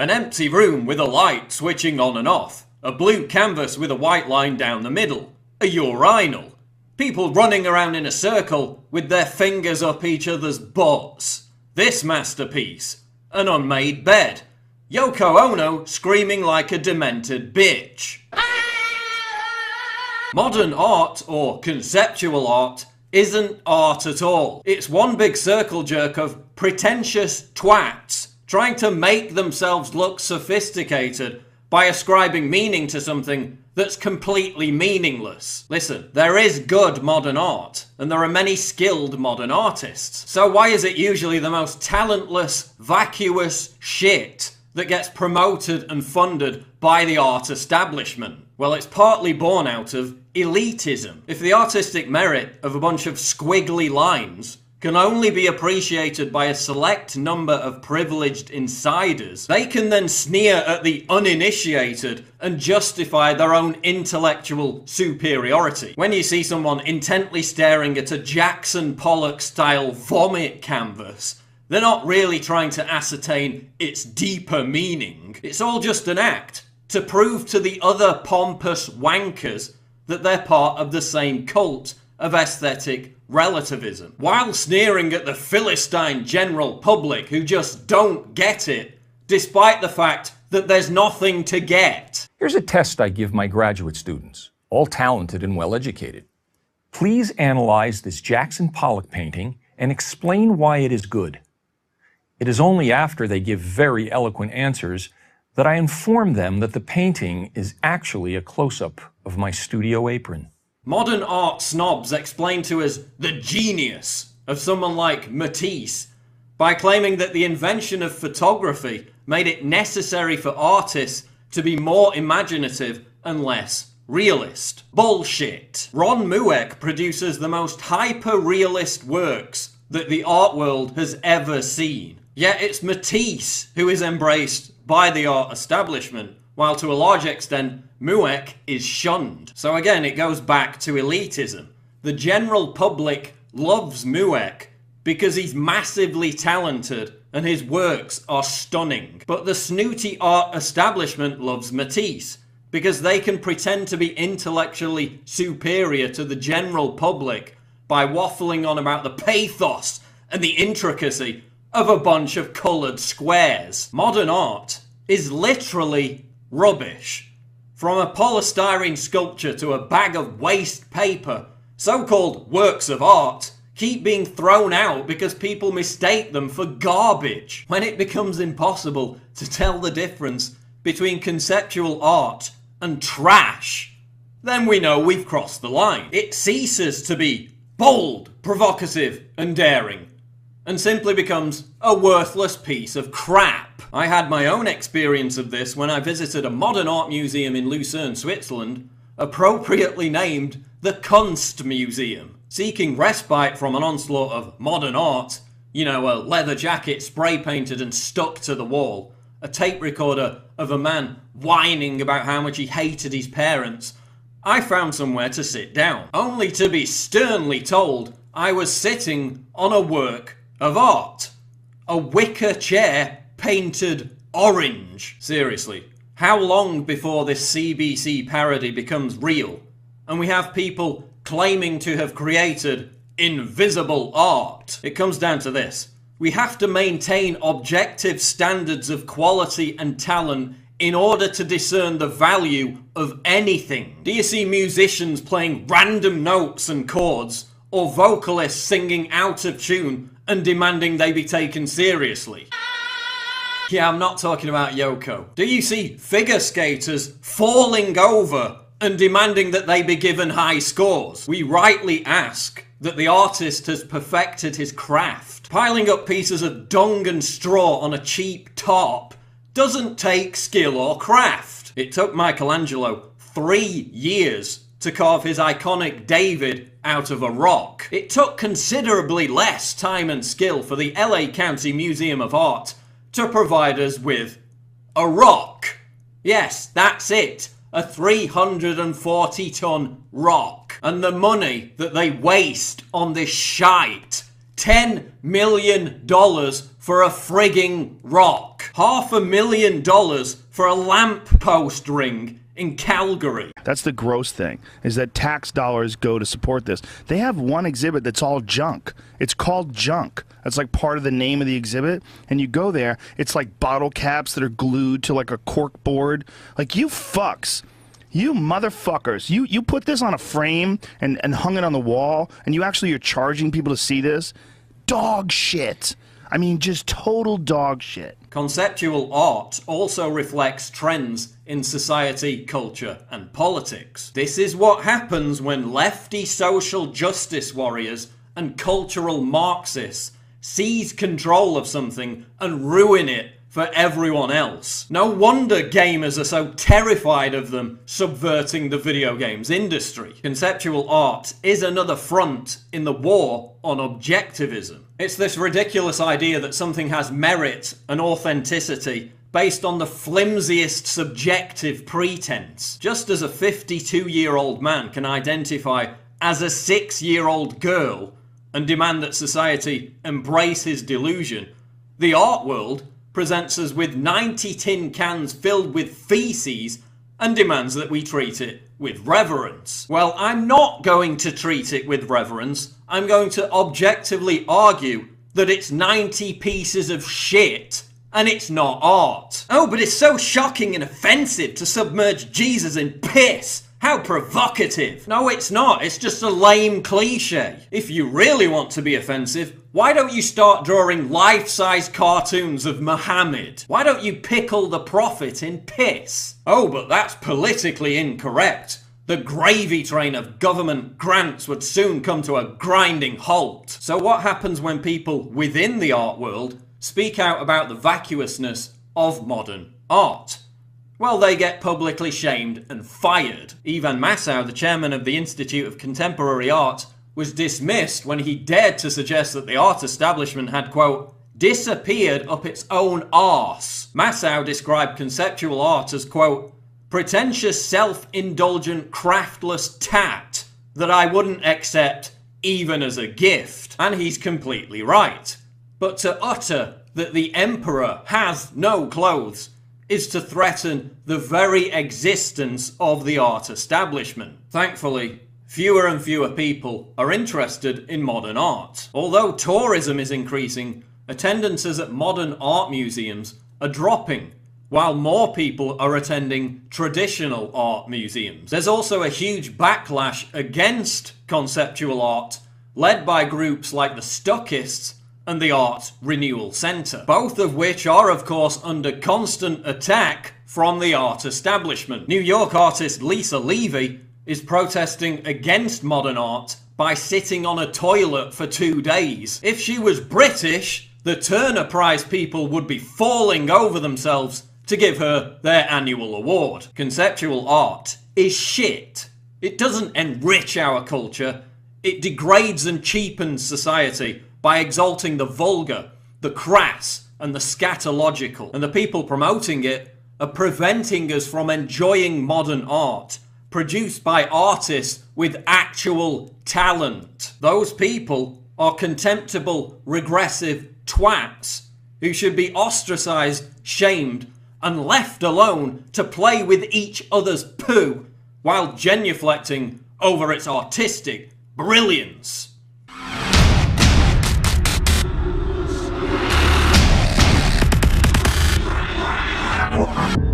An empty room with a light switching on and off. A blue canvas with a white line down the middle. A urinal. People running around in a circle with their fingers up each other's butts. This masterpiece. An unmade bed. Yoko Ono screaming like a demented bitch. Modern art, or conceptual art, isn't art at all. It's one big circle jerk of pretentious twats trying to make themselves look sophisticated by ascribing meaning to something that's completely meaningless. Listen, there is good modern art, and there are many skilled modern artists. So why is it usually the most talentless, vacuous shit that gets promoted and funded by the art establishment? Well, it's partly born out of elitism. If the artistic merit of a bunch of squiggly lines can only be appreciated by a select number of privileged insiders, they can then sneer at the uninitiated and justify their own intellectual superiority. When you see someone intently staring at a Jackson Pollock-style vomit canvas, they're not really trying to ascertain its deeper meaning. It's all just an act to prove to the other pompous wankers that they're part of the same cult of aesthetic relativism, while sneering at the Philistine general public who just don't get it, despite the fact that there's nothing to get. Here's a test I give my graduate students, all talented and well-educated. Please analyze this Jackson Pollock painting and explain why it is good. It is only after they give very eloquent answers that I inform them that the painting is actually a close-up of my studio apron. Modern art snobs explain to us the genius of someone like Matisse by claiming that the invention of photography made it necessary for artists to be more imaginative and less realist. Bullshit. Ron Mueck produces the most hyper-realist works that the art world has ever seen. Yet it's Matisse who is embraced by the art establishment, while to a large extent Mueck is shunned. So again, it goes back to elitism. The general public loves Mueck because he's massively talented and his works are stunning. But the snooty art establishment loves Matisse because they can pretend to be intellectually superior to the general public by waffling on about the pathos and the intricacy of a bunch of coloured squares. Modern art is literally rubbish. From a polystyrene sculpture to a bag of waste paper, so-called works of art keep being thrown out because people mistake them for garbage. When it becomes impossible to tell the difference between conceptual art and trash, then we know we've crossed the line. It ceases to be bold, provocative, and daring, and simply becomes a worthless piece of crap. I had my own experience of this when I visited a modern art museum in Lucerne, Switzerland, appropriately named the Kunstmuseum. Seeking respite from an onslaught of modern art, you know, a leather jacket spray painted and stuck to the wall, a tape recorder of a man whining about how much he hated his parents, I found somewhere to sit down, only to be sternly told I was sitting on a work of art. A wicker chair painted orange. Seriously, how long before this CBC parody becomes real and we have people claiming to have created invisible art? It comes down to this. We have to maintain objective standards of quality and talent in order to discern the value of anything. Do you see musicians playing random notes and chords, or vocalists singing out of tune and demanding they be taken seriously? Yeah, I'm not talking about Yoko. Do you see figure skaters falling over and demanding that they be given high scores? We rightly ask that the artist has perfected his craft. Piling up pieces of dung and straw on a cheap top doesn't take skill or craft. It took Michelangelo 3 years to carve his iconic David out of a rock. It took considerably less time and skill for the LA County Museum of Art to provide us with a rock. Yes, that's it. A 340-ton rock. And the money that they waste on this shite. $10 million for a frigging rock. $500,000 for a lamppost ring in Calgary. That's the gross thing, is that tax dollars go to support this. They have one exhibit that's all junk. It's called junk. That's like part of the name of the exhibit. And you go there, it's like bottle caps that are glued to like a cork board. Like, you fucks. You motherfuckers. You put this on a frame and hung it on the wall, and you're charging people to see this? Dog shit. I mean, just total dog shit. Conceptual art also reflects trends in society, culture, and politics. This is what happens when lefty social justice warriors and cultural Marxists seize control of something and ruin it for everyone else. No wonder gamers are so terrified of them subverting the video games industry. Conceptual art is another front in the war on objectivism. It's this ridiculous idea that something has merit and authenticity based on the flimsiest subjective pretense. Just as a 52-year-old man can identify as a 6-year-old girl and demand that society embrace his delusion, the art world presents us with 90 tin cans filled with feces and demands that we treat it with reverence. Well, I'm not going to treat it with reverence. I'm going to objectively argue that it's 90 pieces of shit and it's not art. Oh, but it's so shocking and offensive to submerge Jesus in piss. How provocative. No, it's not. It's just a lame cliche. If you really want to be offensive, why don't you start drawing life-size cartoons of Muhammad? Why don't you pickle the prophet in piss? Oh, but that's politically incorrect. The gravy train of government grants would soon come to a grinding halt. So what happens when people within the art world speak out about the vacuousness of modern art? Well, they get publicly shamed and fired. Ivan Massow, the chairman of the Institute of Contemporary Art, was dismissed when he dared to suggest that the art establishment had, quote, disappeared up its own arse. Massow described conceptual art as, quote, pretentious, self-indulgent, craftless tat that I wouldn't accept even as a gift. And he's completely right. But to utter that the emperor has no clothes is to threaten the very existence of the art establishment. Thankfully, fewer and fewer people are interested in modern art. Although tourism is increasing, attendances at modern art museums are dropping, while more people are attending traditional art museums. There's also a huge backlash against conceptual art, led by groups like the Stuckists and the Art Renewal Centre, both of which are of course under constant attack from the art establishment. New York artist Lisa Levy is protesting against modern art by sitting on a toilet for 2 days. If she was British, the Turner Prize people would be falling over themselves to give her their annual award. Conceptual art is shit. It doesn't enrich our culture, it degrades and cheapens society by exalting the vulgar, the crass, and the scatological. And the people promoting it are preventing us from enjoying modern art, produced by artists with actual talent. Those people are contemptible, regressive twats who should be ostracized, shamed, and left alone to play with each other's poo while genuflecting over its artistic brilliance. Wow.